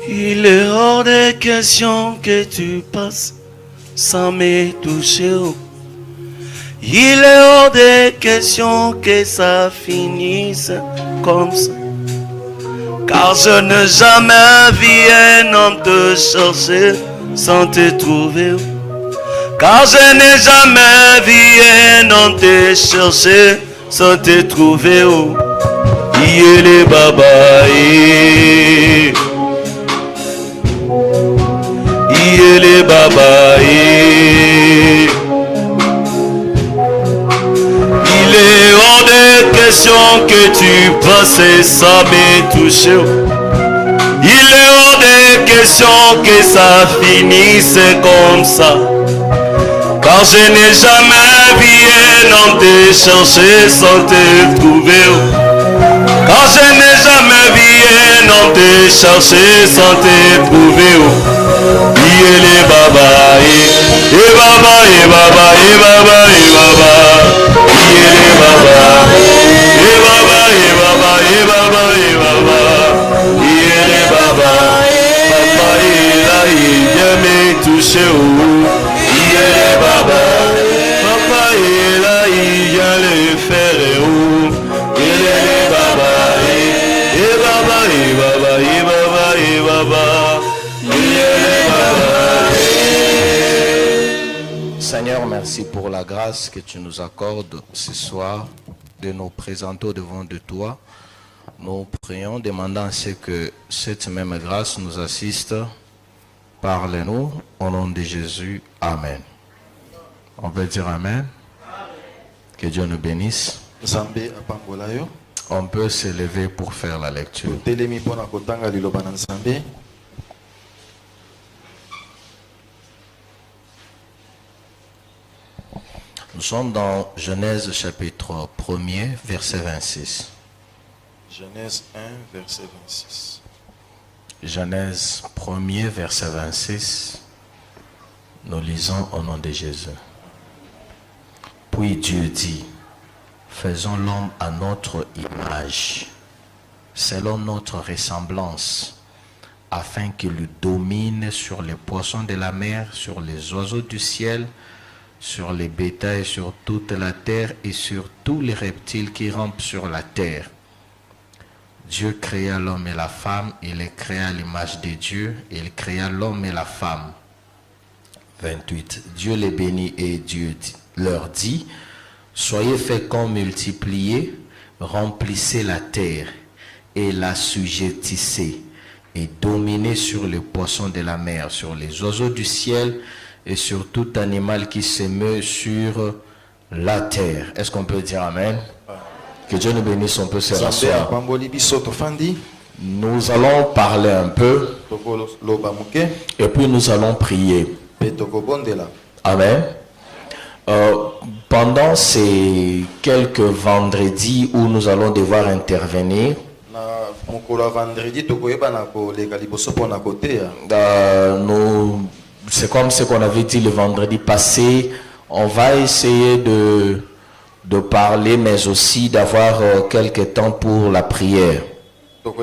Il est hors de question que tu passes sans me toucher. Il est hors de question que ça finisse comme ça. Car je n'ai jamais vu un homme te chercher sans te trouver. Car je n'ai jamais vu un homme te chercher sans te trouver. Il est baba. Il est baba. Il est hors de question que tu passes sans me toucher. Il est hors de question que ça finisse comme ça. Car je n'ai jamais vu un homme te chercher sans te trouver. Car je n'ai jamais vu un homme te chercher sans te trouver. Il est baba, et baba, et baba, et baba, et baba. Il est baba, et baba, et baba, et baba, et baba. Il est baba, papa est là, il vient me toucher. Il est baba, papa est là, il vient le faire. Il est baba, et baba, et baba, et baba, et baba. Seigneur, merci pour la grâce que tu nous accordes ce soir de nous présenter devant de toi. Nous prions, demandant à ce que cette même grâce nous assiste. Parle-nous au nom de Jésus. Amen. On peut dire Amen. Que Dieu nous bénisse. On peut se lever pour faire la lecture. Nous sommes dans Genèse chapitre 1er, verset 26. Genèse 1, verset 26. Genèse 1er, verset 26. Nous lisons au nom de Jésus. Puis Dieu dit, faisons l'homme à notre image, selon notre ressemblance, afin qu'il domine sur les poissons de la mer, sur les oiseaux du ciel, sur les bétails, sur toute la terre et sur tous les reptiles qui rampent sur la terre. Dieu créa l'homme et la femme, il les créa à l'image de Dieu, il créa l'homme et la femme. 28. Dieu les bénit et Dieu leur dit, soyez féconds, multipliez, remplissez la terre et l'assujettissez et dominez sur les poissons de la mer, sur les oiseaux du ciel et sur tout animal qui se meut sur la terre. Est-ce qu'on peut dire Amen? Que Dieu nous bénisse, on peut se rasseoir. Nous allons parler un peu et puis nous allons prier. Amen. Pendant ces quelques vendredis où nous allons devoir intervenir, c'est comme ce qu'on avait dit le vendredi passé, on va essayer de parler, mais aussi d'avoir quelques temps pour la prière. Comme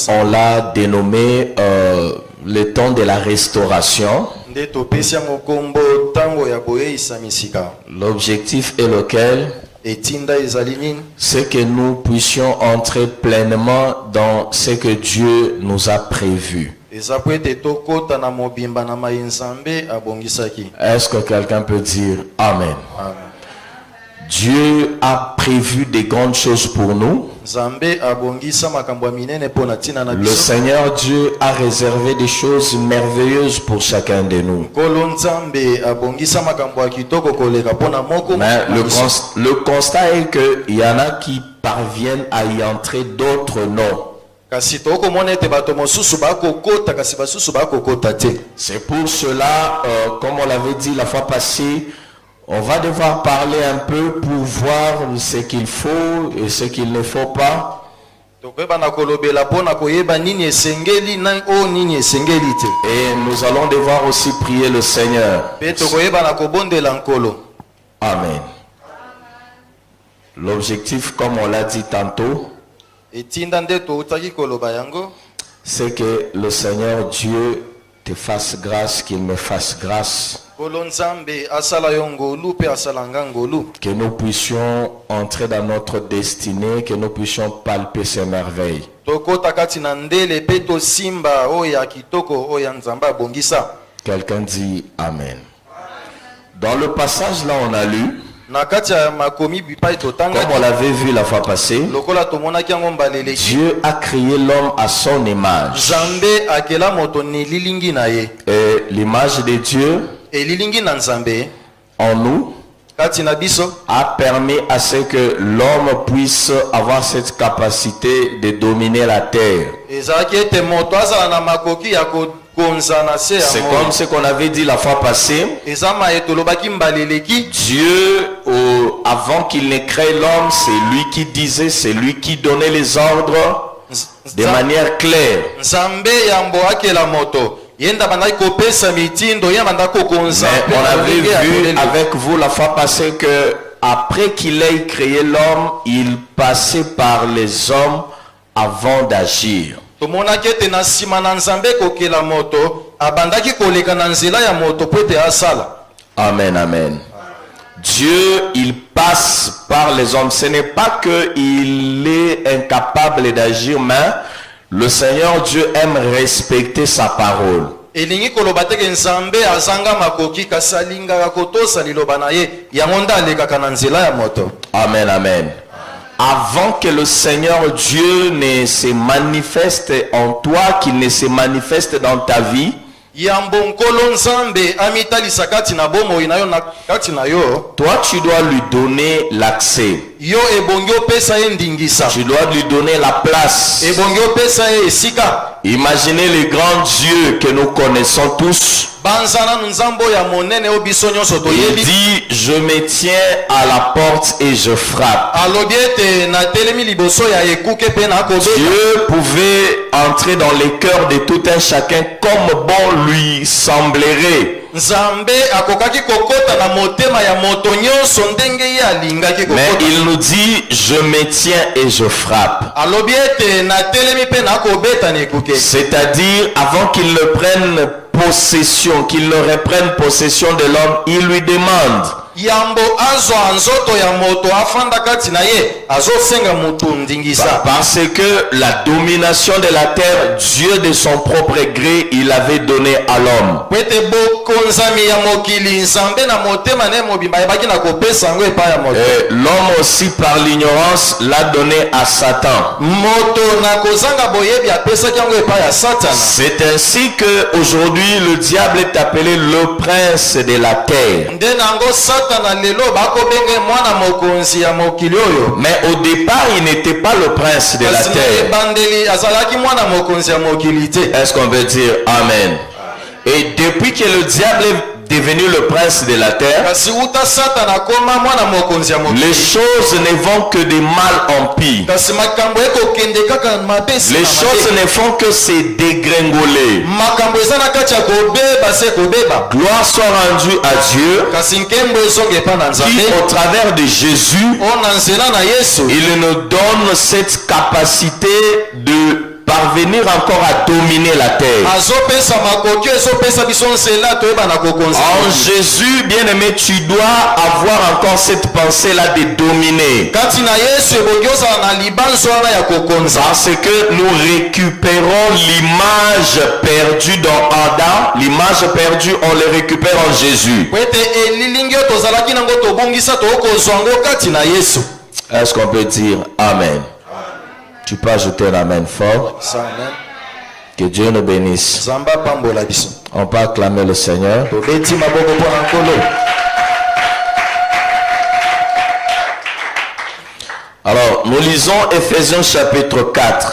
on l'a dénommé le temps de la restauration, l'objectif est lequel? C'est que nous puissions entrer pleinement dans ce que Dieu nous a prévu. Est-ce que quelqu'un peut dire Amen? Amen. Dieu a prévu des grandes choses pour nous. Le Seigneur Dieu a réservé des choses merveilleuses pour chacun de nous. Mais le constat est qu'il y en a qui parviennent à y entrer, d'autres non. C'est pour cela, comme on l'avait dit la fois passée, on va devoir parler un peu pour voir ce qu'il faut et ce qu'il ne faut pas Et nous allons devoir aussi prier le Seigneur. Amen. L'objectif, comme on l'a dit tantôt, c'est que le Seigneur Dieu te fasse grâce, qu'il me fasse grâce. Que nous puissions entrer dans notre destinée, que nous puissions palper ses merveilles. Quelqu'un dit Amen. Dans le passage là, on a lu, comme on l'avait vu la fois passée, Dieu a créé l'homme à son image. Et l'image de Dieu en nous a permis à ce que l'homme puisse avoir cette capacité de dominer la terre. C'est comme ce qu'on avait dit la fois passée. Dieu, avant qu'il ne crée l'homme, c'est lui qui disait, c'est lui qui donnait les ordres de manière claire. Mais on avait vu avec vous la fois passée que après qu'il ait créé l'homme, il passait par les hommes avant d'agir. Amen, amen. Dieu, il passe par les hommes. Ce n'est pas qu'il est incapable d'agir, mais le Seigneur Dieu aime respecter sa parole. Amen, amen. Avant que le Seigneur Dieu ne se manifeste en toi, qu'il ne se manifeste dans ta vie, toi tu dois lui donner l'accès. Tu dois lui donner la place. Imaginez les grands dieux que nous connaissons tous. Il dit, je me tiens à la porte et je frappe. Dieu pouvait entrer dans les cœurs de tout un chacun comme bon lui semblerait. Mais il nous dit, je me tiens et je frappe. C'est-à-dire, avant qu'il ne prenne possession, qu'il ne reprenne possession de l'homme, il lui demande. Parce que la domination de la terre, Dieu de son propre gré, il avait donné à l'homme. L'homme aussi par l'ignorance l'a donné à Satan. C'est ainsi que aujourd'hui le diable est appelé le prince de la terre. Mais au départ, il n'était pas le prince de la terre. Est-ce qu'on veut dire Amen? Et depuis que le diable est devenu le prince de la terre, les choses ne vont que de mal en pire. Les choses ne font que se dégringoler. Gloire soit rendue à Dieu qui, au travers de Jésus, il nous donne cette capacité de parvenir encore à dominer la terre. En Jésus, bien-aimé, tu dois avoir encore cette pensée-là de dominer. Parce que nous récupérons l'image perdue dans Adam. L'image perdue, on le récupère en Jésus. Est-ce qu'on peut dire Amen? Tu peux ajouter un amen fort. Que Dieu nous bénisse. On peut acclamer le Seigneur. Alors, nous lisons Ephésiens chapitre 4.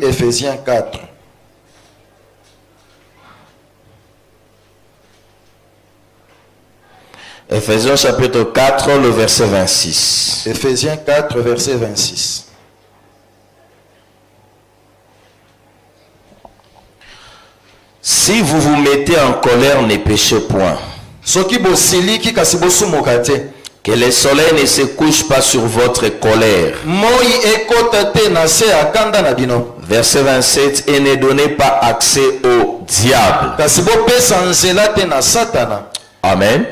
Ephésiens 4. Ephésiens chapitre 4, le verset 26. Ephésiens 4, verset 26. Si vous vous mettez en colère, ne péchez point. Soki bosiliki kasi bosumuka te. Que le soleil ne se couche pas sur votre colère. Moi ekota te na se akanda na bino. Verset 27, et ne donnez pas accès au diable. Kasi bopesa nzela te na Satana. Amen.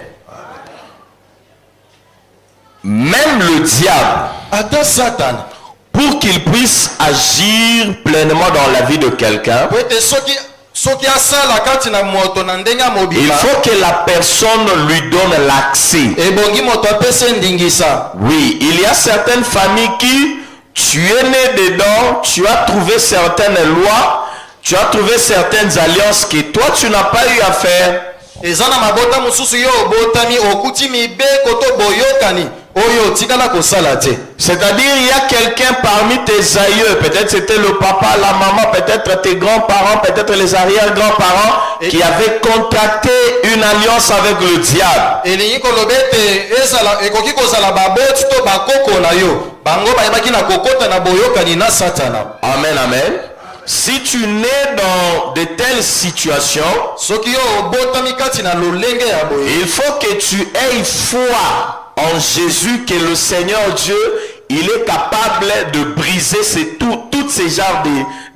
Même le diable, Ata Satana. pour qu'il puisse agir pleinement dans la vie de quelqu'un, Wete soki asala kati na moto na ndenge il mobila. faut que la personne lui donne l'accès. Ebongi moto apese ndingisa. Oui, il y a certaines familles qui, tu es né dedans, tu as trouvé certaines lois, tu as trouvé certaines alliances que toi tu n'as pas eu à faire. Ezana mabota mususu yo obotami okuti mibeko to boyokani oyo tikala kosala te. C'est-à-dire, il y a quelqu'un parmi tes aïeux, peut-être c'était le papa, la maman, peut-être tes grands-parents, peut-être les arrière-grands-parents, qui avaient contracté une alliance avec le diable. Elingi kolobete ezala ekoki kozala baboti to bakoko na yo. Bango bayebaki na kokota na boyokani na Satana. Amen, amen. Si tu nais dans de telles situations, Soki yo obotami kati na lolenge ya boyo. il faut que tu aies foi en Jésus, que le Seigneur Dieu, il est capable de briser toutes ces genres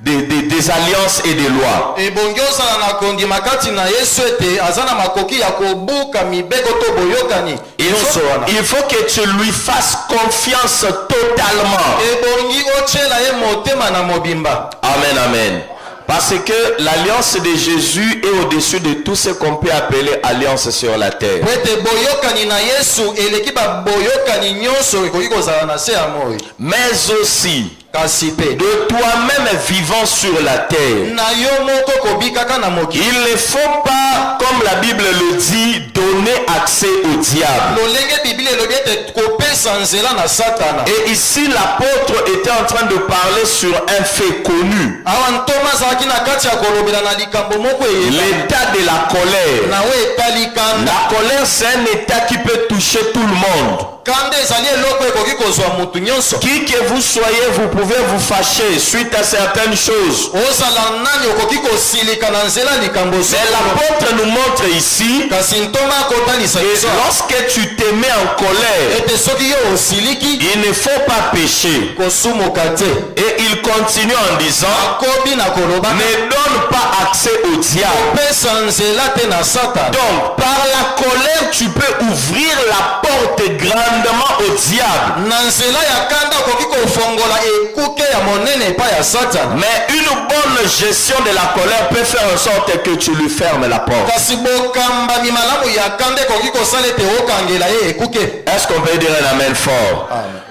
des alliances et des lois. Ebongi ozala na kondima kati na Yesu ete azana makoki ya kobuka mibeko to boyokani. Il faut que tu lui fasses confiance totalement. Ebongi ochela ye motema na mobimba. Amen, amen. Parce que l'alliance de Jésus est au-dessus de tout ce qu'on peut appeler alliance sur la terre. Wete boyokani na Yesu eleki ba boyokani nyonso ekoki kozala na se ya moi. Mais aussi Kasi pe de toi-même vivant sur la terre. na yo moko kobikaka na mokili. Il ne faut pas, comme la Bible le dit, donner accès au diable. Lolenge Biblia elobi ete kopesa nzela na Satana. Et ici, l'apôtre était en train de parler sur un fait connu. Awa ntoma azalaki na kati ya kolobela na likambo moko eyeba. L'état de la colère. Na we etali kanda. La colère, c'est un état qui peut toucher tout le monde. Kanda ezali eloko ekoki kozwa mutu nyonso. Qui que vous soyez, vous pouvez vous fâcher suite à certaines choses. Ozala nani okoki kosilika na nzela likambo Mais solo. l'apôtre nous montre ici Kasi ntoma akotalisa que biso lorsque tu te mets en colère, ete soki yo osiliki il ne faut pas pécher. kosumuka te. Et il continue en disant, Akobi na koloba ne donne pas accès au diable. kopesa nzela te na Satana. Donc, par la colère, tu peux ouvrir la porte grandement au diable. Na nzela ya kanda okoki kofongola ekuke ya monene epai ya Satana. Mais une bonne gestion de la colère peut faire en sorte que tu lui fermes la porte. Kasi bokambami malamu ya kanda ekoki kosala ete okangela ye ekuke. Est-ce qu'on peut dire un amen fort? Amen.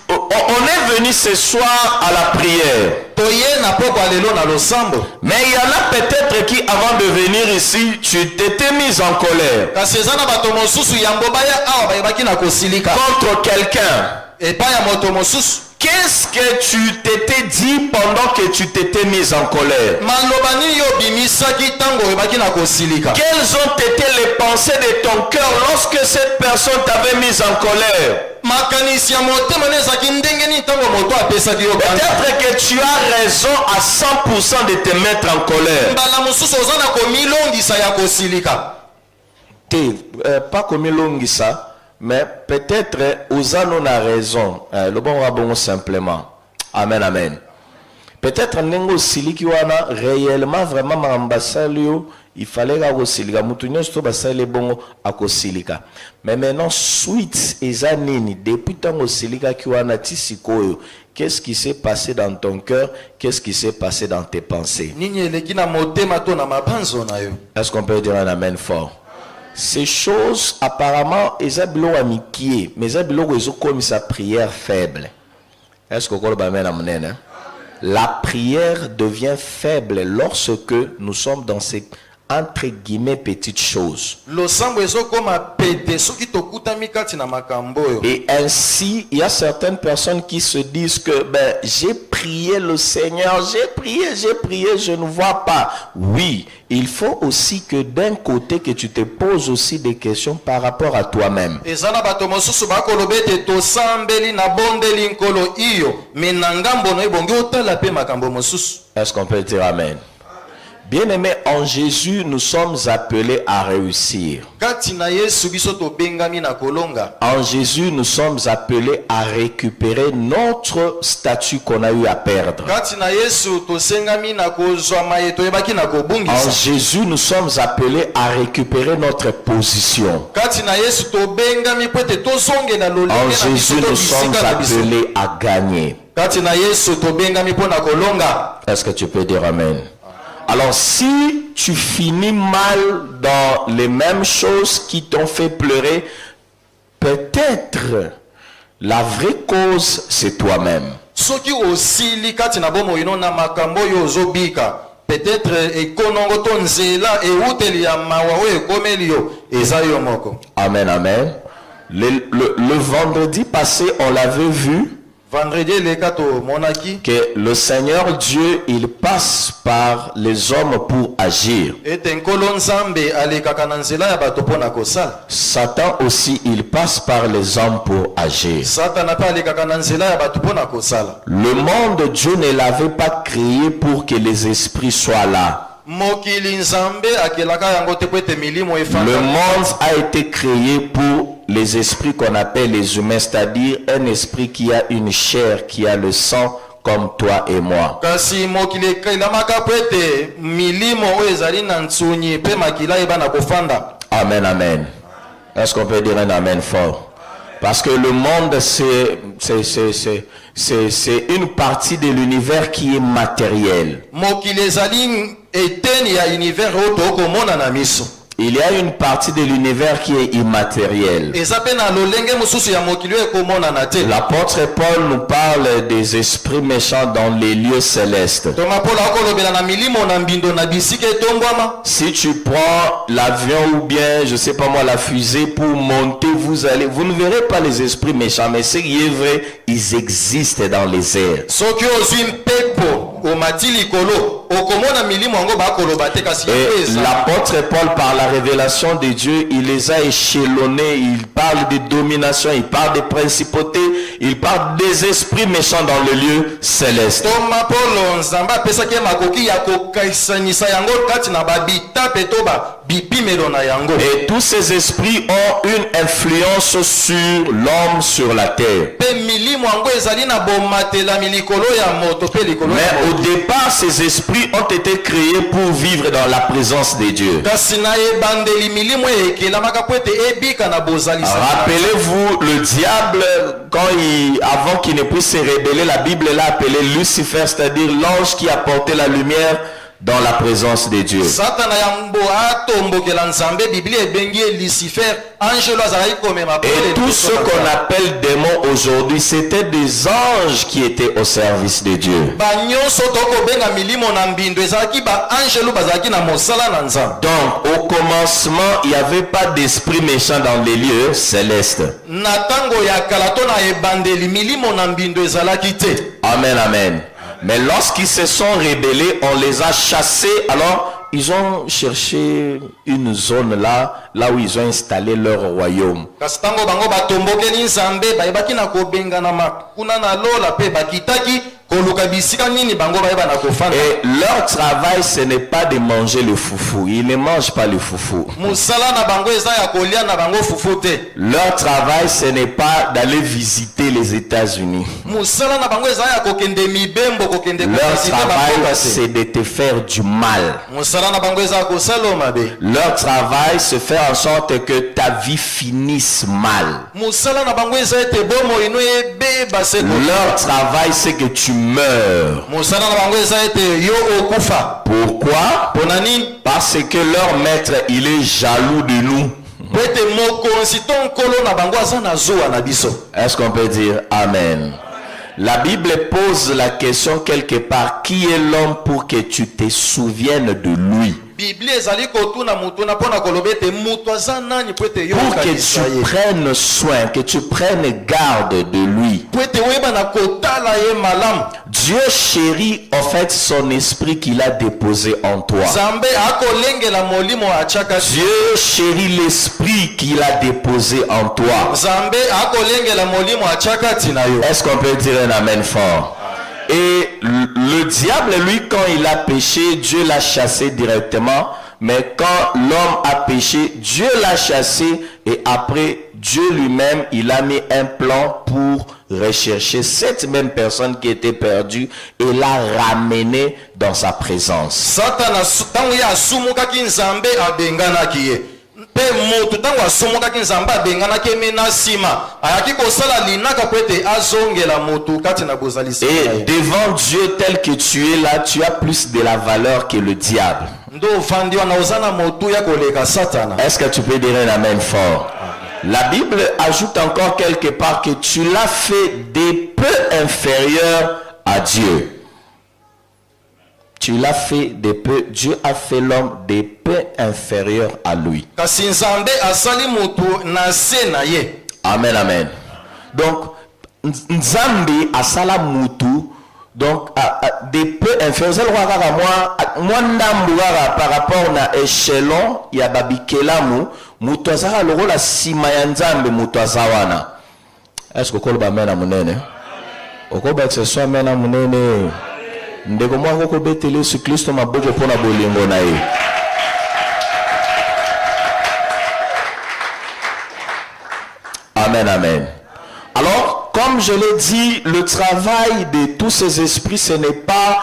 On est venu ce soir à la prière. Toye na poko alelo na losambo. Mais il y en a peut-être qui, avant de venir ici, tu t'étais mis en colère Kasi eza na bato mosusu yango baya awa bayebaki na kosilika contre quelqu'un. epai ya moto mosusu. Qu'est-ce que tu t'étais dit pendant que tu t'étais mis en colère? Maloba nini yo bimisaki tango oyebaki na kosilika? Quelles ont été les pensées de ton cœur lorsque cette personne t'avait mis en colère? Makanisi ya motema nezaki ndenge nini tango moto apesaki yo kanda? Peut-être que tu as raison à 100% de te mettre en colère. Mbala mosusu oza na komilongisa ya kosilika. Pas comme Longisa, mais peut-être Ozano a raison. Le bon rabon simplement. Amen, amen. Peut-être Nengo Silikiwana réellement vraiment Mambasalio, il fallait que Silika Moutunyo sto basale bongo akosilika. Mais maintenant suite ezanini depuis tango Silika kiwana tisikoyo. Qu'est-ce qui s'est passé dans ton cœur? Qu'est-ce qui s'est passé dans tes pensées? Nini eleki na motema to na mabanzo na yo? Est-ce qu'on peut dire un amen fort? Ces choses, apparemment, ils ont besoin d'amitié, mais ils ont besoin comme sa prière faible. Est-ce que vous avez la prière devient faible lorsque nous sommes dans ces entre guillemets petites choses. Et ainsi, il y a certaines personnes qui se disent que j'ai prié le Seigneur, j'ai prié, je ne vois pas. Oui, il faut aussi que d'un côté que tu te poses aussi des questions par rapport à toi-même. Est-ce qu'on peut dire amen? Bien-aimés, en Jésus, nous sommes appelés à réussir. kati na Yesu biso tobengami na kolonga. En Jésus, nous sommes appelés à récupérer notre statut qu'on a eu à perdre. Kati na Yesu tosengami na kozwa mayeto yebaki na En kobungisa. Jésus, nous sommes appelés à récupérer notre position. Kati na Yesu tobengami po ete tozonge na lolenge En na biso Jésus, to nous sommes bisika na biso. appelés à gagner. Kati na Yesu tobengami po na kolonga. Est-ce que tu peux dire Amen? Alors, si tu finis mal dans les mêmes choses qui t'ont fait pleurer, peut-être la vraie cause, c'est toi-même. Soki osili kati na bomo ino na makambo yo ozobika. Peut-être ekonongo to nzela euteli ya mawa oyo ekomeli yo eza yo moko. Amen, amen. Le vendredi passé, on l'avait vu Vendredi leka to monaki. que le Seigneur Dieu, il passe par les hommes pour agir. Ete nkolo nzambe alekaka na nzela ya bato pona kosala. Satan aussi, il passe par les hommes pour agir. Satana pa alekaka na nzela ya bato pona kosala. Le monde, Dieu ne l'avait pas créé pour que les esprits soient là. Mokili nzambe akelaka yango te po ete milimo Le efanda. monde a été créé pour les esprits qu'on appelle les humains, c'est-à-dire un esprit qui a une chair, qui a le sang comme toi et moi. Kasi mokili ekelamaka po ete milimo oyo ezali na ntsuni pe makila eba na kofanda. Amen, amen. Est-ce qu'on peut dire un amen fort? Parce que le monde, c'est une partie de l'univers qui est matériel. Mokili ezali eteni ya univers oyo tokomona na miso. Il y a une partie de l'univers qui est immatérielle. Eza pe na lolenge mosusu ya mokili oyo ekomona na te. L'apôtre Paul nous parle des esprits méchants dans les lieux célestes. Toma Paul akolobela na milimo na mbindo na bisika etombwama. Si tu prends l'avion ou bien, je sais pas moi, la fusée pour monter, vous ne verrez pas les esprits méchants, mais ce qui est vrai, ils existent dans les airs. Soki ozwi mpepo omati likolo okomona milimo yango bakoloba te kasi Et eza. l'apôtre Paul, par la révélation de Dieu, il les a échelonnés, il parle de domination, il parle de principautés, il parle des esprits méchants dans le lieu céleste. Toma Paul nzambe apesaki ye makoki ya kokaisanisa yango kati na babitape to bipimelo na yango. Et tous ces esprits ont une influence sur l'homme sur la terre. Pe milimo yango ezali na bomatelami likolo ya moto pe likolo ya Mais moto. au départ, ces esprits ont été créés pour vivre dans la présence de Dieu. Kasi na ebandeli milimo ekelamaka po ete ebika na bozalisa. Rappelez-vous, le diable, avant qu'il ne puisse se révéler, la Bible l'a appelé Lucifer, c'est-à-dire l'ange qui apportait la lumière dans la présence de Dieu. Satana yambo atombokela nzambe Biblia ebengi Lucifer angelo azalaki komema. Et tout ce qu'on appelle démons aujourd'hui, c'était des anges qui étaient au service de Dieu. Banyonso tokobenga milimo na mbindo ezalaki ba angelo bazalaki na mosala na nzambe. Donc, au commencement, il n'y avait pas d'esprit méchant dans les lieux célestes. Na tango ya kala to na ebandeli milimo na mbindo ezalaki te. Amen, amen. Mais lorsqu'ils se sont rebellés, on les a chassés. Alors, ils ont cherché une zone là où ils ont installé leur royaume. Kasi tango bango batombokeli nzambe bayebaki na kobenga na makuna na lola pe bakitaki koluka bisika nini bango bayeba na kofanda. Et leur travail, ce n'est pas de manger le foufou. Ils ne mangent pas le foufou. Musala na bango eza ya kolia na bango fufu te. Leur travail, ce n'est pas d'aller visiter les États-Unis. Musala na bango eza ya kokende mibembo kokende Leur kokasite travail, bango c'est de te faire du mal. musala na bango eza ya kosala mabe. Leur travail, c'est faire en sorte que ta vie finisse mal. Musala na bango eza ete bomo ino ebeba se. Leur travail, c'est que tu meurs. Musala na bango eza ete yo okufa. Pourquoi? Pona nini? Parce que leur maître, il est jaloux de nous. Po ete mokonzi to nkolo na bango aza na zuwa na biso. Est-ce qu'on peut dire Amen? La Bible pose la question quelque part, qui est l'homme pour que tu te souviennes de lui? Biblia ezali kotuna mutuna pona koloba ete mutu aza nani po ete yo Pour que okanisa tu ye. prennes soin, que tu prennes garde de lui. Po ete oyeba na kotala ye malamu. Dieu chérit en fait son esprit qu'il a déposé en toi. Nzambe akolengela molimo atiaka. Dieu chérit l'esprit qu'il a déposé en toi. Nzambe akolengela molimo atiaka tina yo. Est-ce qu'on peut dire un amen fort? Et le diable, lui, quand il a péché, Dieu l'a chassé directement. Mais quand l'homme a péché, Dieu l'a chassé. Et après, Dieu lui-même, il a mis un plan pour rechercher cette même personne qui était perdue et l'a ramenée dans sa présence. Satana tango ya asumuka kinzambe abenganaki ye. Pe motu tango asumuka kinzambe abenganaki mena sima. Ayaki kosala linaka kwete azongela motu kati na bozalisi. Et devant Dieu tel que tu es là, tu as plus de la valeur que le diable. Ndo fandi wana ozana motu ya koleka Satana. Est-ce que tu peux dire un amen fort? La Bible ajoute encore quelque part que tu l'as fait des peu inférieur à Dieu. Tu l'as fait des peu, Dieu a fait l'homme des peu inférieur à lui. Kasi nzambe asali motu na se na ye. Amen, amen. Donc, Nzambe asala mutu, donc des peu inférieurs. Moi ndambugara par rapport na échelon ya babikelamu, mutu azaka loko la sima ya Nzambe mutu azawana. Est-ce que kolo ba mena munene? Okoba que ce soit mena munene. Ndeko mwa ko betele su Kristo maboko pona bolingo na ye. Amen, amen. Alors, comme je l'ai dit, le travail de tous ces esprits, ce n'est pas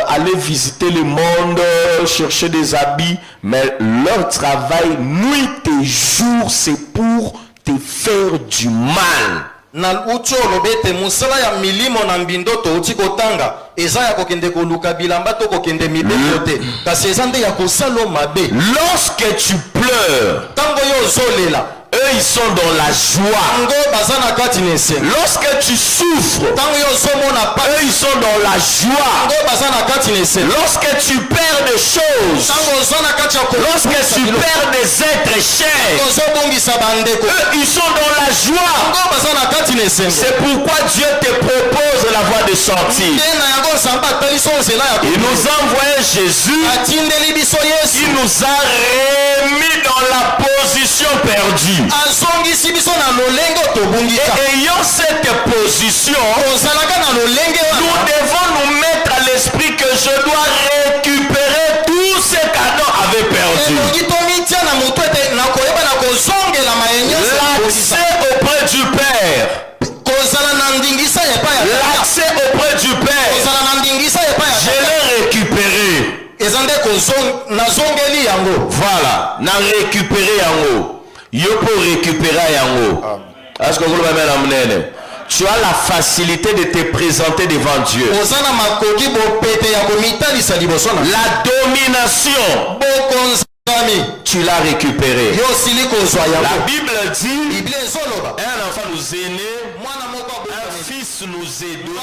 aller visiter le monde, chercher des habits, mais leur travail, nuit et jour, c'est pour te faire du mal. Na ucholo bete musala ya milimo na mbindoto utiko tanga eza ya kokende koluka bilamba to kokende mibekote kasi eza nde ya kosalo mabe. Lorsque tu pleures, Tango yo zolela eux ils sont dans la joie. ngo bazana kati nese. Lorsque tu souffres, Tango yo zomona pa eux ils sont dans la joie. ngo bazana kati nese. Lorsque tu perds des choses, Tango zona kati ya ko lorsque tu perds des êtres chers, zo bongisa bandeko eux ils sont dans la joie. ngo bazana kati nese. C'est pourquoi Dieu te propose la voie de sortie. Tena yango samba taliso nzela ya Il nous a envoyé Jésus. atindeli biso Yesu. Il nous a remis dans la position perdue. Azongisi biso na lolenge tobungika. Et ayant cette position, Ozalaka na lolenge nous devons nous mettre à l'esprit que je dois récupérer tout ce qu'Adam avait perdu. L'accès auprès du Père. L'accès auprès du Père. Je l'ai récupéré. Voilà. N'a récupéré yango. Yo pour récupérer yango. Est-ce que vous l'avez? Tu as la facilité de te présenter devant Dieu. La domination, tu l'as récupérée. La Bible dit, un enfant nous est né, un fils nous est donné.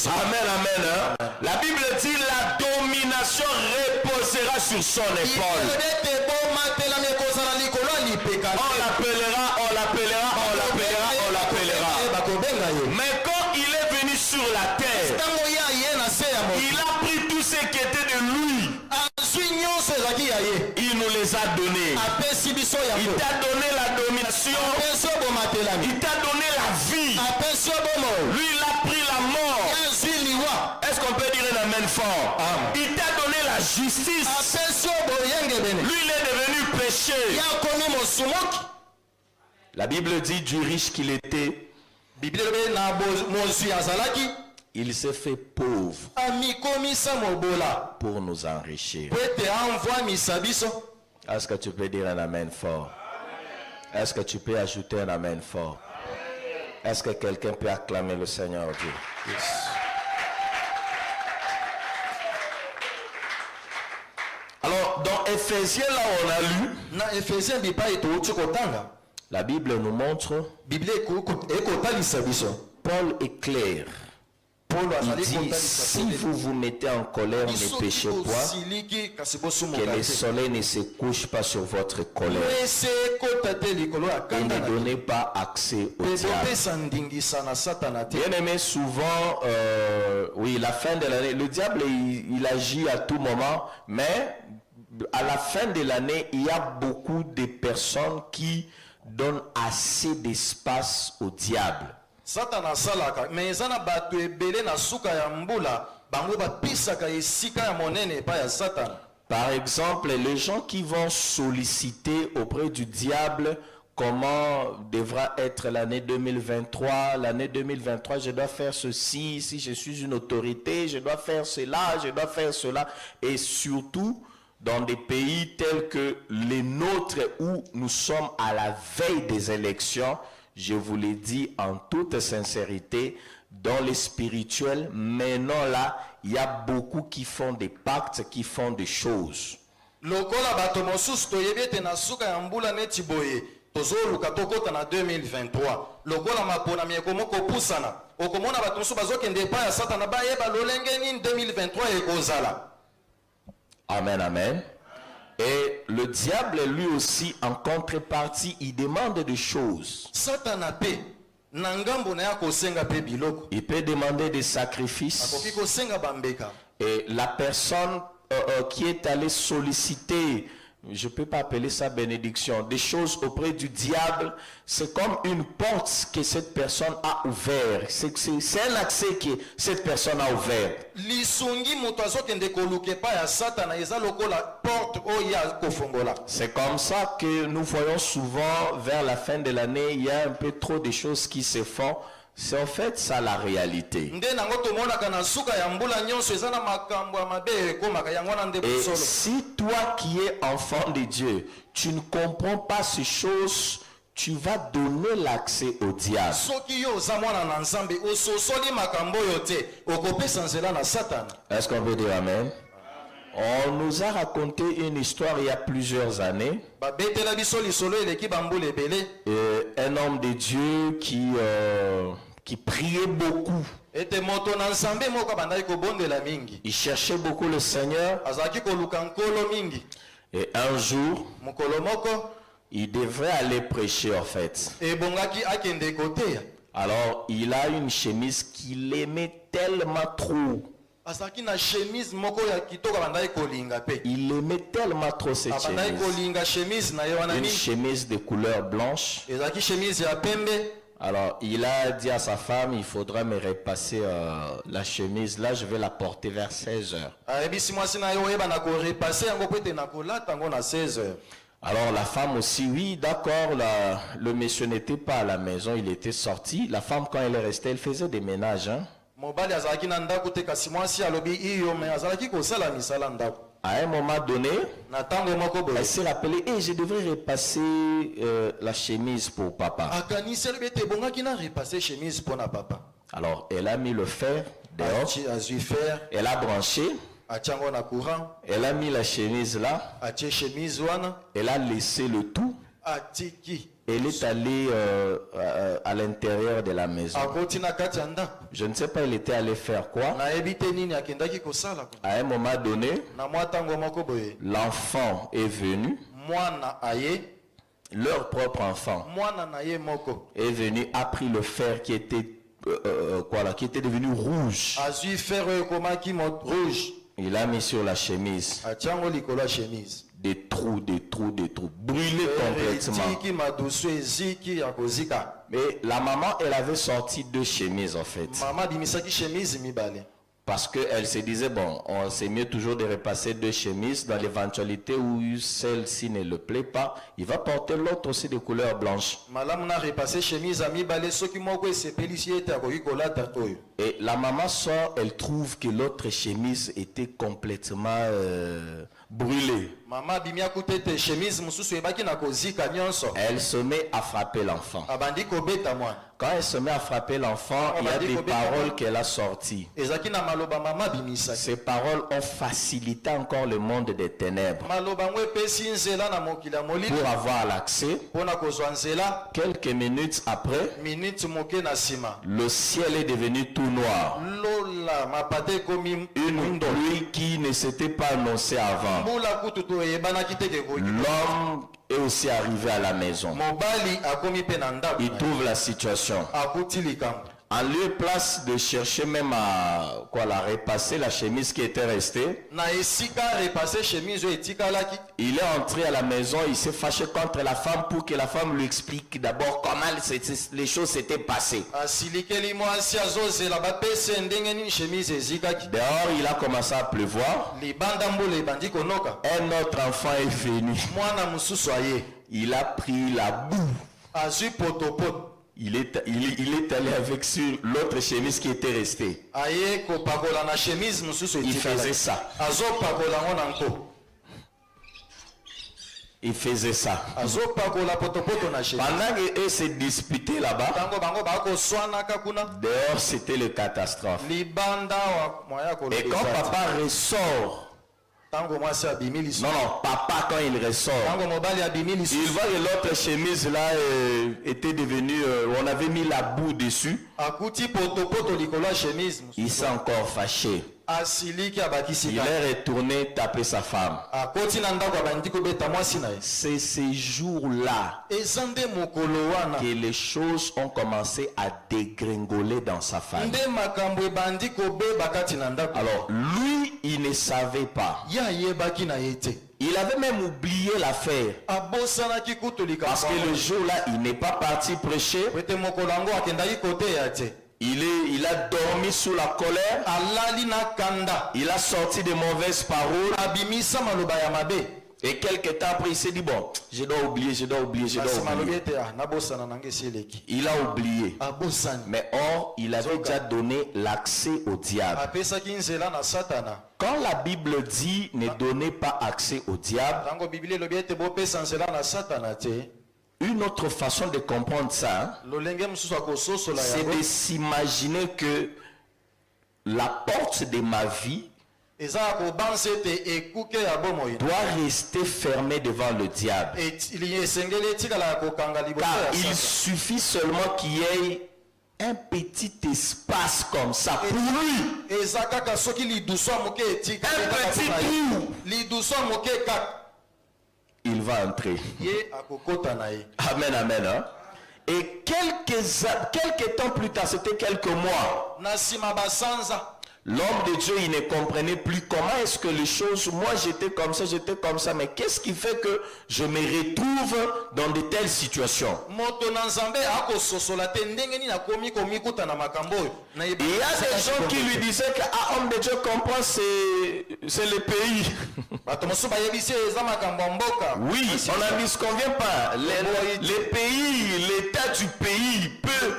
Amen, amen. La Bible dit, la domination reposera sur son épaule. On l'appellera, on l'appellera, on l'appellera, on l'appellera. Mais quand il est venu sur la terre, il a pris tout ce qui était de lui. Il nous les a donnés. Il t'a donné la domination. Il t'a donné la vie. Lui, il a pris la mort. Est-ce qu'on peut dire un amen fort? Il t'a donné la justice. Lui, il est devenu péché. La Bible dit du riche qu'il était, il s'est fait pauvre pour nous enrichir. Est-ce que tu peux dire un amen fort? Est-ce que tu peux ajouter un amen fort? Est-ce que quelqu'un peut acclamer le Seigneur Dieu? Yes. Alors, dans Éphésiens, là, on a lu. La Bible nous montre. Paul est clair. Il dit, si vous vous mettez en colère, ne péchez point, que le soleil ne se couche pas sur votre colère. Et ne donnez pas accès au diable. Bien aimé, souvent, oui, la fin de l'année, le diable, il agit à tout moment, mais à la fin de l'année, il y a beaucoup de personnes qui donnent assez d'espace au diable. Satan asalaka mais ezana bato ebele na suka ya mbula bango bapisaka esika ya monene pa ya Satan. Par exemple, les gens qui vont solliciter auprès du diable comment devra être l'année 2023. L'année 2023, je dois faire ceci. Si je suis une autorité, je dois faire cela, je dois faire cela. Et surtout, dans des pays tels que les nôtres où nous sommes à la veille des élections, je vous l'ai dit en toute sincérité, dans les spirituels, maintenant là, il y a beaucoup qui font des pactes, qui font des choses. Lokola bato mosusu toyebi ete na suka ya mbula neti boye tozoluka tokota na 2023 lokola maponami ekomoko pusana okomona bato mosusu bazokende epai ya Satana bayeba lolenge nini 2023 ekozala. Amen, amen. Et le diable, lui aussi, en contrepartie, il demande des choses. Satana pe na ngambo na ya kosenga pe biloko. Il peut demander des sacrifices. Akoki kosenga bambeka. Et la personne qui est allée solliciter, je ne peux pas appeler ça bénédiction, des choses auprès du diable, c'est comme une porte que cette personne a ouvert. C'est un accès que cette personne a ouvert. C'est comme ça que nous voyons souvent vers la fin de l'année, il y a un peu trop de choses qui se font. C'est en fait ça la réalité. Et si toi qui es enfant de Dieu, tu ne comprends pas ces choses, tu vas donner l'accès au diable. Est-ce qu'on peut dire amen? On nous a raconté une histoire il y a plusieurs années. Un homme de Dieu qui priait beaucoup. Il cherchait beaucoup le Seigneur. Et un jour, il devrait aller prêcher en fait. Alors, il a une chemise qu'il aimait tellement trop. Il aimait tellement trop cette chemise. Une chemise de couleur blanche. Alors, il a dit à sa femme, il faudra me repasser la chemise. Là, je vais la porter vers 16 heures. Alors, la femme aussi, oui, d'accord, le monsieur n'était pas à la maison, il était sorti. La femme, quand elle est restée, elle faisait des ménages. Hein? À un moment donné, elle s'est rappelée, et je devrais repasser la chemise pour papa. Alors, elle a mis le fer dehors, elle a branché, elle a mis la chemise là, elle a laissé le tout. Elle est allée à l'intérieur de la maison. Je ne sais pas, elle était allée faire quoi. À un moment donné, l'enfant est venu. Leur propre enfant est venu, a pris le fer qui était, qui était devenu rouge. Il a mis sur la chemise. Des trous, brûlés complètement. Mais la maman, elle avait sorti 2 chemises en fait. Parce qu'elle se disait, bon, c'est mieux toujours de repasser 2 chemises dans l'éventualité où celle-ci ne le plaît pas. Il va porter l'autre aussi de couleur blanche. Et la maman sort, elle trouve que l'autre chemise était complètement brûlée. Elle se met à frapper l'enfant. Quand elle se met à frapper l'enfant, il y a des paroles qu'elle a sorties. Ces paroles ont facilité encore le monde des ténèbres. Pour avoir l'accès, quelques minutes après, le ciel est devenu tout noir. Une pluie qui ne s'était pas annoncée avant. L'homme est aussi arrivé à la maison. Il trouve la situation. En lieu et place de chercher même à quoi la repasser la chemise qui était restée, Na esika repasser chemise etikalaki. il est entré à la maison, il s'est fâché contre la femme pour que la femme lui explique d'abord comment les choses s'étaient passées. Asilikeli mwasi azozela bapese ndenge nini chemise ezikaki. Dehors, il a commencé à pleuvoir. Libanda mbula ebandi konoka. Un autre enfant est venu. Mwana mususu aye. Il a pris la boue. Azui potopoto. Il est allé avec sur l'autre chemise qui était restée. Aye kopakola na chemise mususu Il etikala. faisait ça. Azopakola ngona nko. Il faisait ça. Azopakola potopoto na chemise. Pendant qu'eux se disputaient là-bas, Tango bango bako swanaka kuna. dehors c'était le catastrophe. Libanda wa moya kolo. Et quand papa ressort, Tango mwasi abimili so. non, papa quand il ressort, Tango mobali abimili so. il voit que l'autre chemise là était devenue, on avait mis la boue dessus. Akuti potopoto likolo ya chemise. Il s'est encore fâché. Asiliki Il abakisika. est retourné taper sa femme. Akoti na ndako abandi kobeta mwasi na ye. C'est ces jours-là Eza nde mokolo wana. que les choses ont commencé à dégringoler dans sa famille. Nde makambo ebandi kobeba kati na ndako. Alors, lui, il ne savait pas. Ya yebaki na ye te. Il avait même oublié l'affaire. Abosanaki kutu likambo. Parce que le jour-là, il n'est pas parti prêcher. Wete mokolo yango akendaki koteya te. Il a dormi sous la colère. Alali na kanda. Il a sorti de mauvaises paroles. Abimisa maloba ya mabe. Et quelques temps après, il s'est dit, bon, je dois oublier. Kasi malobi ete nabosana nange sileki. Il a oublié. Abosani. Mais or, il avait déjà donné l'accès au diable. Apesaki nzela na satana. Quand la Bible dit ne donnez pas accès au diable, Tango Biblia elobi ete bopesa nzela na satana te. une autre façon de comprendre ça, Lolenge mosusu akososola c'est yango. de s'imaginer que la porte de ma vie Eza kobanza ete ekuke ya bomoi. doit rester fermée devant le diable. Esengeli etikala ya kokanga liboso Car ya il satana. suffit seulement qu'il y ait un petit espace comme ça pour lui. Eza kaka soki liduso ya moke etikala Un kaka petit mpona ye. trou. Liduso ya moke kaka. Il va entrer. Ye akokota na ye. Amen, amen. Hein? Et quelques temps plus tard, c'était quelques mois, Na nsima basanza. l'homme de Dieu, il ne comprenait plus comment est-ce que les choses, moi j'étais comme ça, mais qu'est-ce qui fait que je me retrouve dans de telles situations? Moto na nzambe akososola te ndenge nini akomi komikuta na makambo oyo. Na Il y a des gens qui lui disaient que, ah, homme de Dieu comprend, c'est le pays. bato mosusu bayebisi eza makambo ya mboka. Oui, on n'en disconvient pas. Les pays, l'état du pays peut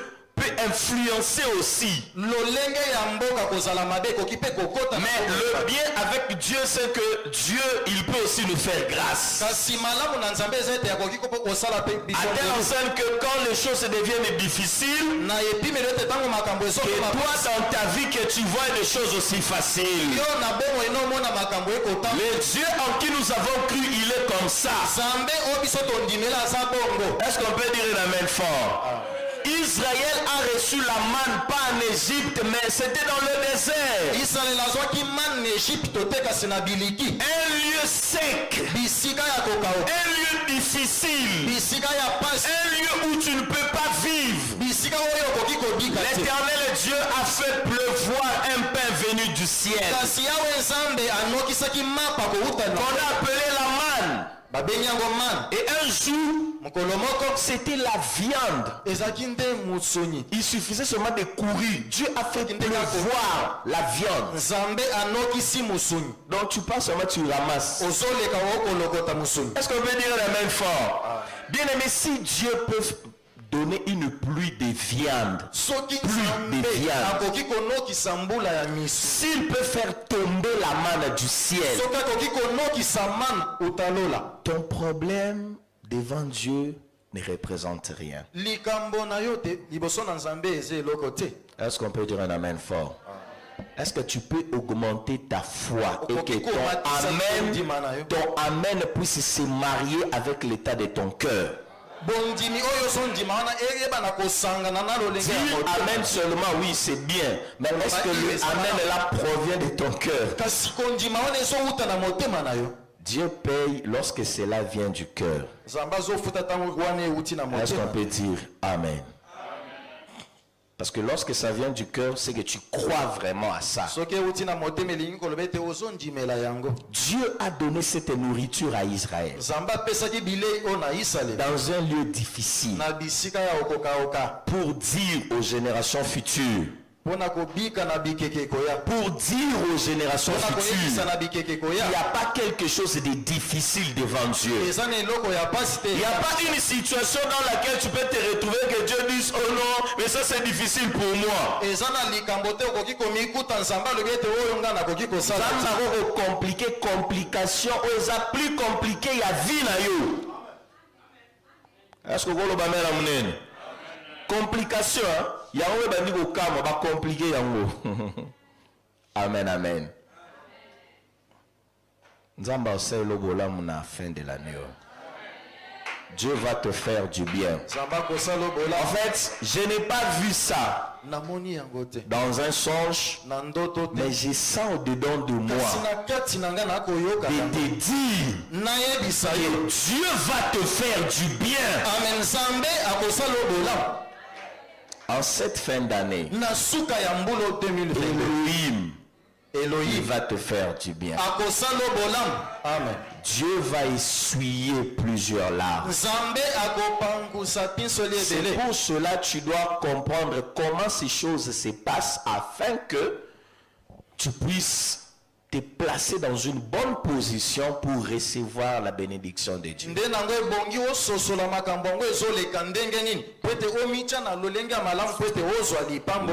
influencer aussi. Lolenge ya mboka kozala mabe ekoki mpe kokota. Mais le bien avec Dieu, c'est que Dieu, il peut aussi nous faire grâce. Kasi malamu na nzambe eza ete akoki kosala mpe biso. À telle enseigne que quand les choses deviennent difficiles, Na epimelo ete ntango makambo que ezokoma. toi dans ta vie que tu vois des choses aussi faciles. Yo na bongo enomona makambo ekotama. Le Dieu en qui nous avons cru, il est comme ça. Nzambe oyo biso tondimela aza bongo. Est-ce qu'on peut dire un amen fort? Israël a reçu la manne pas en Égypte, mais c'était dans le désert. Israel azwaki mane na Egypte te kasi na biliki. Un lieu sec, Bisika ya kokauka. un lieu difficile, Bisika ya pasi. un lieu où tu ne peux pas vivre. Bisika oyo okoki kobika te. L'Éternel Dieu a fait pleuvoir un pain venu du ciel, Kasi yawe nzambe anokisaki mapa kouta na. qu'on a appelé la manne. Babengi yango mane. Et un jour, Mokolo moko c'était la viande. ezalaki nde mosuni. Il suffisait seulement de courir. Dieu a fait pleuvoir la viande. Nzambe anokisi mosuni. Donc tu passes seulement, tu ramasses. Ozoleka okolokota mosuni. Est-ce qu'on peut dire la même fort? Bien aimé, si Dieu peut donner une pluie de viande, Soki Pluie de nzambe viande. akoki konokisa mbula ya misu. s'il peut faire tomber la manne du ciel, Soki akoki konokisa mane utalola. ton problème devant Dieu ne représente rien. Likambo na yo te liboso na nzambe eza eloko te. Est-ce qu'on peut dire un amen fort? Est-ce que tu peux augmenter ta foi et que ton amen puisse se marier avec l'état de ton cœur? Bondimi oyo sondima wana eyeba na kosangana na lolenge ya Dire moto. amen seulement, oui, c'est bien. Mais est-ce que le amen là provient de ton cœur? Kasi kondima wana ezouta na motema na yo. Dieu paye lorsque cela vient du cœur. Nzambe azofuta ntango wana euti na Est-ce qu'on motema. peut dire amen? Parce que lorsque ça vient du cœur, c'est que tu crois vraiment à ça. Dieu a donné cette nourriture à Israël dans un lieu difficile pour dire aux générations futures, pour dire aux générations futures, il n'y a pas quelque chose de difficile devant Dieu. Il n'y a pas une situation dans laquelle tu peux te retrouver que Dieu dise oh non, mais ça c'est difficile pour moi. Ça m'a compliqué, complication, ça plus compliqué, il y a vie là yo. Est-ce que vous avez complication, il y a un peu de compliqué. Amen, amen. Nzamba c'est le bolam na fin de l'année. Dieu va te faire du bien. En fait, je n'ai pas vu ça dans un songe, mais je sens au-dedans de moi de te dire que Dieu va te faire du bien. En cette fin d'année, Elohim va te faire du bien. Amen. Dieu va essuyer plusieurs larmes. C'est pour cela que tu dois comprendre comment ces choses se passent afin que tu puisses te placer dans une bonne position pour recevoir la bénédiction de Dieu.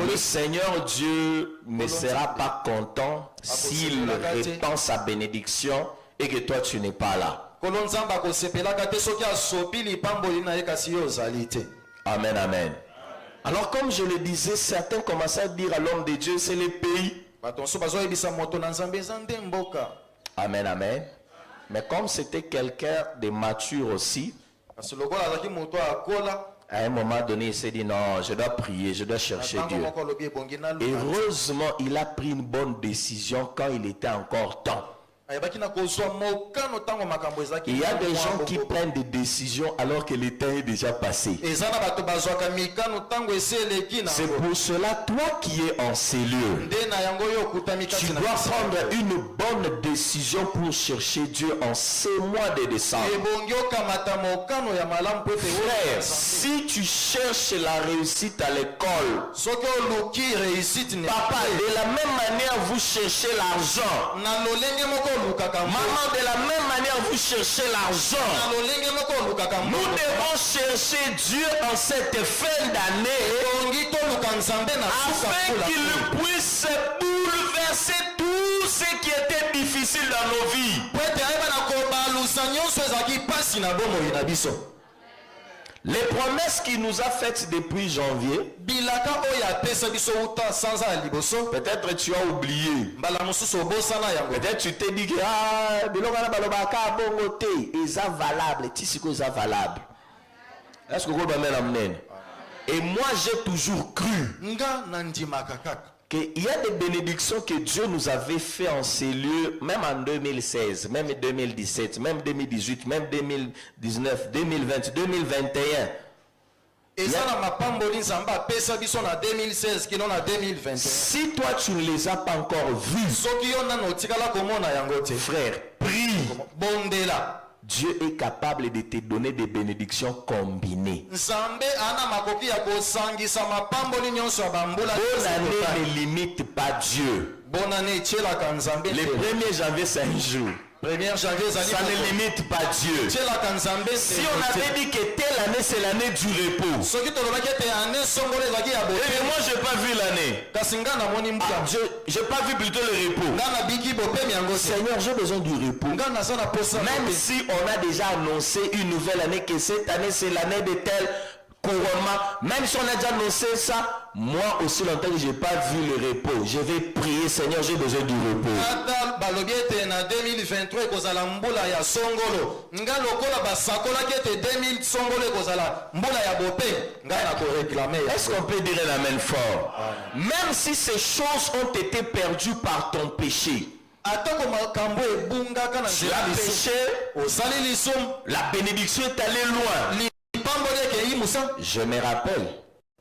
Le Seigneur Dieu ne sera pas content s'il répand sa bénédiction et que toi tu n'es pas là. Amen, amen. Alors comme je le disais, certains commençaient à dire à l'homme de Dieu, c'est le pays. Amen, amen. Mais comme c'était quelqu'un de mature aussi, à un moment donné, il s'est dit non, je dois prier, je dois chercher Dieu. Et heureusement, il a pris une bonne décision quand il était encore temps. Il y a des gens qui prennent des décisions alors que le temps est déjà passé. C'est pour cela, toi qui es en cellule, tu dois prendre une bonne décision pour chercher Dieu en ce mois de décembre. Frère, si tu cherches la réussite à l'école, papa, de la même manière vous cherchez l'argent. Maman, de la même manière vous cherchez l'argent. Nous devons chercher Dieu en cette fin d'année afin qu'il puisse bouleverser tout ce qui était difficile dans nos vies. Les promesses qu'il nous a faites depuis janvier, peut-être tu as oublié. Peut-être tu t'es dit que valable. Est-ce que vous avez? Et moi j'ai toujours cru qu'il y a des bénédictions que Dieu nous avait fait en ces lieux, même en 2016, même 2017, même 2018, même 2019, 2020, 2021. Si toi tu ne les as pas encore vus, frère, prie. Dieu est capable de te donner des bénédictions combinées. Bonne année ne limite pas Dieu. Le 1er janvier c'est un jour. 1er janvier, ça ne limite pas Dieu. Si on avait dit que telle année c'est l'année du repos, et moi j'ai pas vu l'année, j'ai pas vu plutôt le repos. Seigneur, j'ai besoin du repos. Même si on a déjà annoncé une nouvelle année, que cette année c'est l'année de tel couronnement, même si on a déjà annoncé ça, moi aussi longtemps que j'ai pas vu le repos, je vais prier, Seigneur, j'ai besoin du repos. Est-ce qu'on peut dire un amen fort? Même si ces choses ont été perdues par ton péché, tu as péché, la bénédiction est allée loin. Je me rappelle,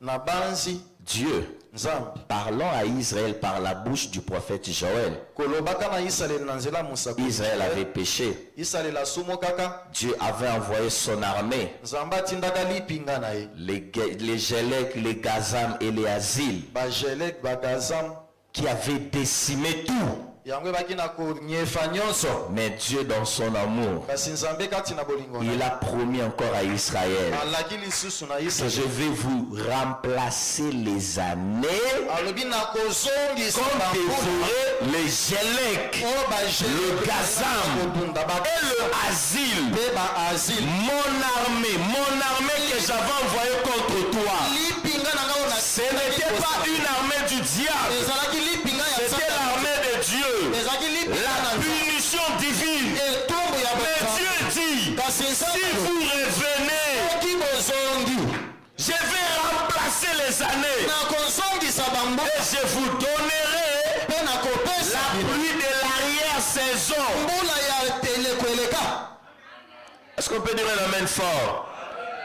na banzi Dieu, nzambe parlant à Israël par la bouche du prophète Joël, kolobaka na Israël na nzela Musa Israël avait péché. Israël asumo kaka Dieu avait envoyé son armée, nzambe atindaka lipinga na ye les Gélec, les Gazam et les Azil, bajelek bagazam qui avaient décimé tout. yango ebaki na konyefa nyonso Mais Dieu, dans son amour, kasi nzambe kati na bolingo na il ye a promis encore à Israël alaki lisusu na que je Israël vais vous remplacer les années alobi na kozongisa comme bambula dévorer les Gélec, oyo le Gazam kotunda et le Azil. mpe baasile Mon armée que j'avais envoyée contre toi, lipinga na ngao na ce n'était pas une armée du diable, ezalaki lipinga ya c'était l'armée de Dieu, ezalaki lipinga la na punition divine. etumbu ya Mais bokambo. Dieu dit, kasi si nzambe vous revenez, soki bozongi je vais remplacer les années na kozongisa bambula et je vous donnerai mpe na kopesa la pluie de l'arrière-saison. mbula ya teleko eleka Est-ce qu'on peut dire un amen fort?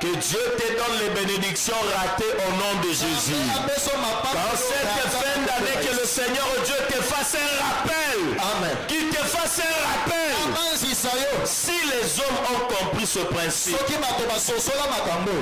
Que Dieu te donne les bénédictions ratées au nom de Jésus. Dans cette fin d'année, que le Seigneur Dieu te fasse un rappel. Amen. Qu'il te fasse un rappel. abanzisa yo Si les hommes ont compris ce principe, soki bato basosola makambo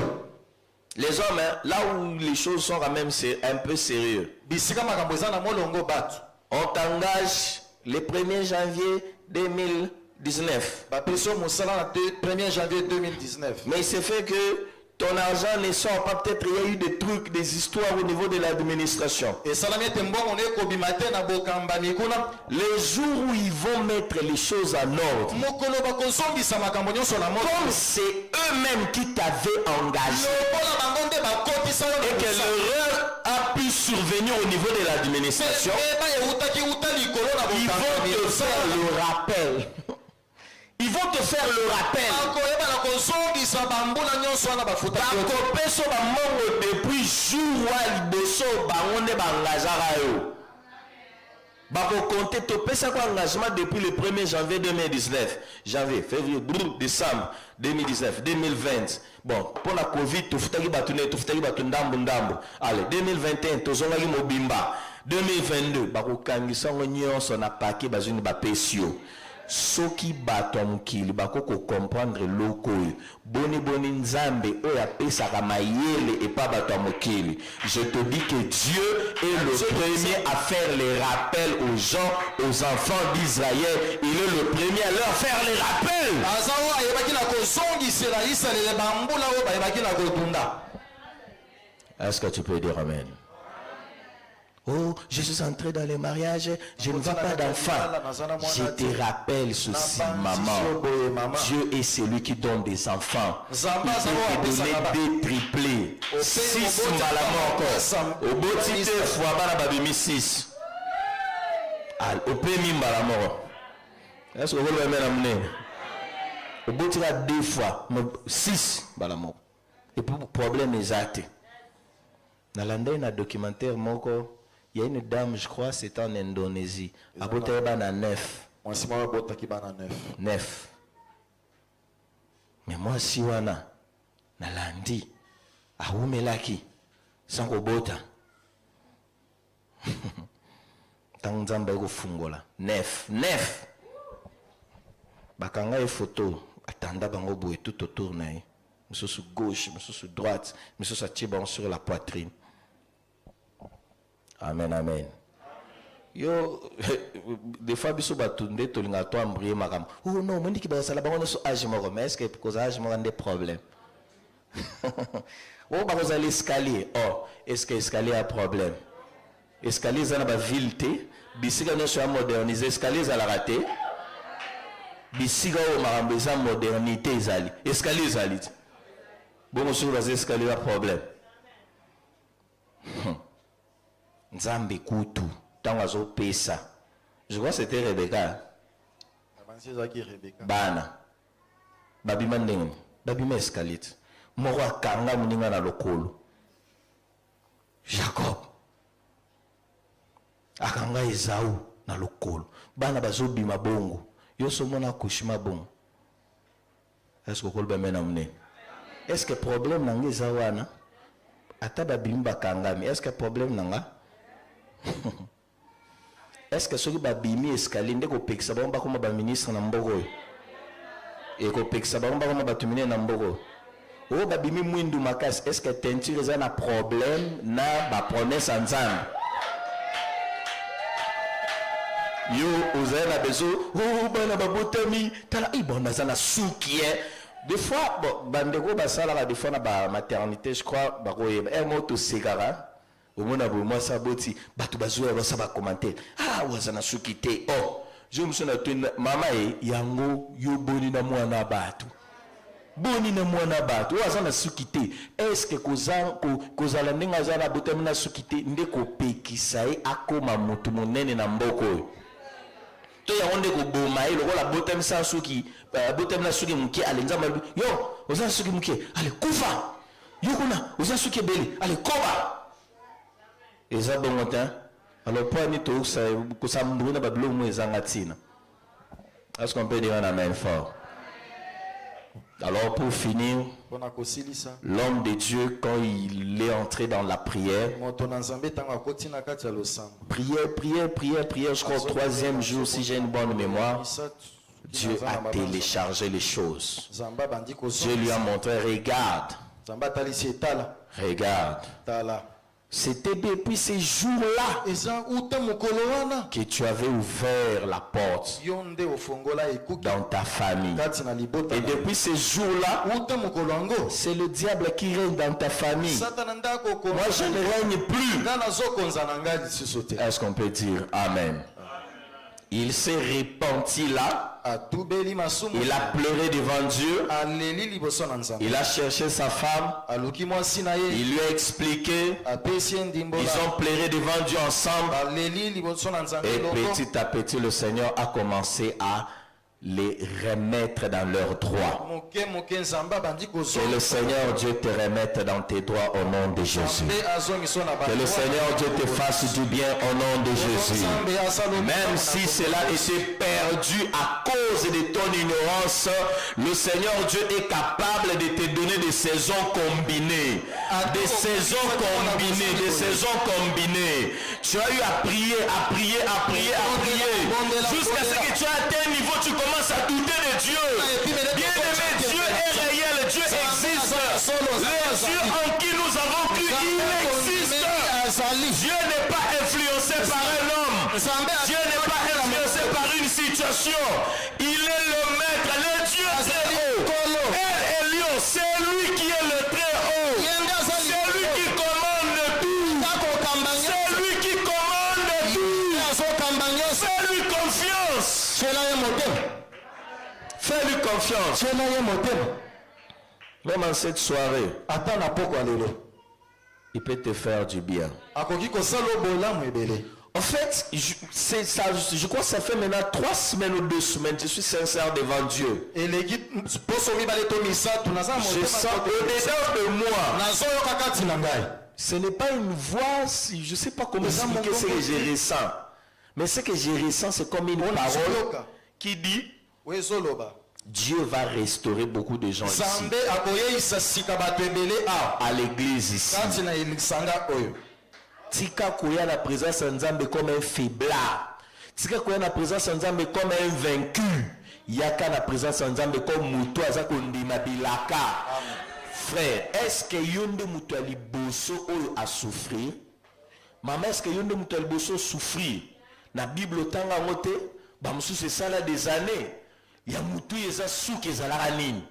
les hommes, hein, là où les choses sont quand même un peu sérieux, bisika makambo eza na molongo bato on t'engage le 1er janvier 2019. bapesi yo mosala na 1er janvier 2019 Mais il se fait que ton argent ne sort pas. Peut-être il y a eu des trucs, des histoires au niveau de l'administration. esalami ete mbongo na ekobima te na bokambami kuna Les jours où ils vont mettre les choses en ordre, mokolo bakozongisa makambo nyonso na moto comme c'est eux-mêmes qui t'avaient engagé lokola bango nde bakotisa yo et que l'erreur a pu survenir au niveau de l'administration, eba eutaki uta likolo na ils vont te faire le rappel. Ils vont te faire le rappel. bakoyeba na kozongisa bambula nyonso wana bafuta Bakopeso bamongo depuis jour wa liboso bango nde bangazaka yo. Bakokonte topesa ko engagement depuis le 1er janvier 2019. Janvier, février, décembre 2019, 2020. Bon, pour la Covid, tofutaki batune, tofutaki batu ndambu ndambu. Allez, 2021, tozongaki mobimba. 2022, bakokangisa ngo nyonso na paquet bazuni bapesio. Soki bato ya mokili bakoko comprendre loko oyo boni nzambe oyo apesaka mayele epa bato ya mokili. Je te dis que Dieu est le premier à faire les rappels aux gens, aux enfants d'Israël. Il est le premier à leur faire les rappels. aza oyo ayebaki na kozongisela Israele bambula oyo bayebaki na kotunda. Est-ce que tu peux dire amen? Oh, je suis entré dans le mariage, je ne vois pas d'enfant. Je te rappelle ceci, maman. Dieu est celui qui donne des enfants. Il peut te donner des triplés. 6 malamans encore. Au bout de 2 fois, babimi 6. Au premier malamans. Est-ce que vous voulez m'amener? Au bout de 2 fois, 6 malamans. Et puis le problème est exact. Dans un documentaire, il y a une dame, je crois, c'est en Indonésie. À Botaïba, 9. 9. Mais moi, si wana, na landi, a umelaki, sans kobota. Tanzamba go fungola. 9. Bakanga e photo, atanda bango boue tout autour na ye. Monsieur sur gauche, monsieur sur droite, monsieur sur tiban sur la poitrine. Amen, amen. Yo, des fois, biso batunde tolinga to ambrier makam. Oh non, moi ki ba sala bango so âge moko, mais est-ce que cause âge moko des problèmes? Oh ba cause l'escalier. Oh, est-ce que l'escalier a problème? Escalier za na ba ville te, bisika no so moderniser escalier za la raté. Bisika o makambo za modernité ezali. Escalier ezali. Bon sur les escaliers a problème. Nzambe kutu tangazo pesa. Je crois que c'était Rebecca. Bana. Babi mandeng. Babi mescalit. Moko akanga muninga na lokolo. Jacob. Akanga Esau na lokolo. Bana bazobi mabongo. Yo somona kushima bongo. Est-ce que kolba mena mne? Est-ce que problème nange Esau wana? ata babimi bakangami, est-ce que problème nanga? Est-ce que soki babimi escalier nde kopekisa bango bakoma ba ministre na mboka oyo? Et kopekisa bango bakoma batumine na mboka oyo? O babimi mwindu makasi, est-ce que teinture eza na problème na ba promesse en Nzambe? Yo ozana bezo oh bana babotami tala ibona zana suki des fois bon bandeko basala des fois na ba maternité je crois ba koyeba moto sekara omona bo moi saboti batu bazuwa ba saba commenter ah wazana suki te oh je me suis na mama yango yo boni na mwana batu boni na mwana batu wazana suki te est-ce que kozala ndinga zana botami na suki te nde kopekisa akoma mutu monene na mboko oyo to ya onde ko boma ile ko la botem sa suki botem na suki muke alenza malu yo oza suki muke ale kufa yo kuna oza suki beli ale koba eza bongotin alors pour ni to sa ko sa mbuna bablo mu ezanga tina est-ce qu'on peut dire un amen fort? Alors pour finir, l'homme de Dieu, quand il est entré dans la prière, prière, je crois au 3e jour, si j'ai une bonne mémoire, Dieu a téléchargé les choses. Dieu lui a montré, regarde. C'était depuis ces jours-là que tu avais ouvert la porte dans ta famille. Et depuis ces jours-là, c'est le diable qui règne dans ta famille. Moi, je ne règne plus. Est-ce qu'on peut dire Amen? Il s'est repenti là. Il a pleuré devant Dieu. Il a cherché sa femme. Il lui a expliqué. Ils ont pleuré devant Dieu ensemble. Et petit à petit, le Seigneur a commencé à les remettre dans leurs droits. Que le Seigneur Dieu te remette dans tes droits au nom de Jésus. Que le Seigneur Dieu te fasse du bien au nom de Jésus. Même si cela était perdu à cause de ton ignorance, le Seigneur Dieu est capable de te donner des saisons combinées. Des saisons combinées, des saisons combinées. Tu as eu à prier, à prier, à prier, à prier. Jusqu'à ce que tu as atteint un niveau, tu commences à douter de Dieu. Bien aimé, Dieu est réel, Dieu existe. Le Dieu en qui nous avons cru, il existe. Dieu n'est pas influencé par un homme. Dieu n'est pas influencé par une situation. Il est le maître, le Dieu très haut. El Elyon, c'est lui qui est le très haut. C'est lui qui commande tout. C'est lui qui commande tout. Fais-lui confiance. Fais-lui confiance. Même en cette soirée, il peut te faire du bien. En fait, je crois que ça fait maintenant 3 semaines ou 2 semaines, je suis sincère devant Dieu. Je sens au-dedans de moi. Ce n'est pas une voix, je ne sais pas comment expliquer ce que je ressens. Mais ce que je ressens, c'est comme une parole qui dit Dieu va restaurer beaucoup de gens ici. À l'église ici. Tika koya la présence de Nzambe comme un faiblard. Tika koya la présence de Nzambe comme un vaincu. Yaka la présence de Nzambe comme muto azakondima bilaka. Frère, est-ce que yonde muto ali bosso oyo a souffrir? Maman, est-ce que yonde muto ali bosso souffrir? Na Bible tanga ngote, ba musu c'est ça là des années. Ya mutu yeza souki ezalaka nini?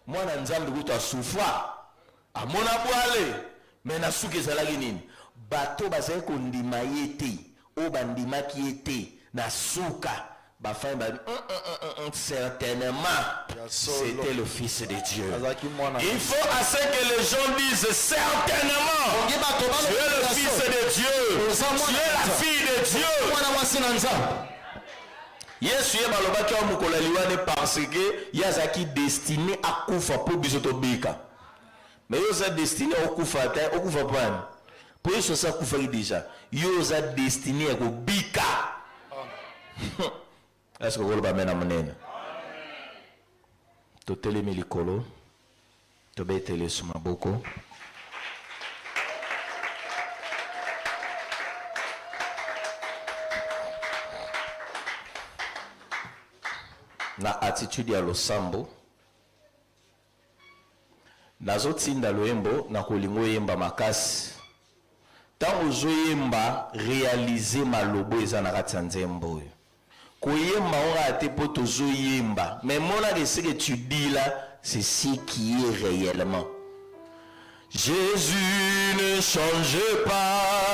Mwana Nzambe kuto a souffrir. A mona boale, mais na souki ezalaki nini? Bato bazali kondima yete, o bandima ki yete, na souka. Certainement, c'était le Fils de Dieu. Il faut assez que les gens disent certainement, tu es le Fils de Dieu, tu es la fille de Dieu. Yesu ye balobaki wa mukola liwane parce que yazaki destiné à kufa pour bisoto bika. Mais yo za destiné à kufa ta au kufa pan. Pour yesu ça kufa déjà. Yo za destiné à bika. Est-ce que vous voulez m'amener à mon aide? Tu te l'es mis le colo, tu te l'es sur ma boko. na attitude ya losambo nazotinda loyembo na kolingo yemba makasi tango zoyemba réaliser malobo eza na kati ya nzembo oyo koyemba onga ate po tozoyemba mais mona que ce que tu dis là c'est ce qui est réellement. Jésus ne change pas.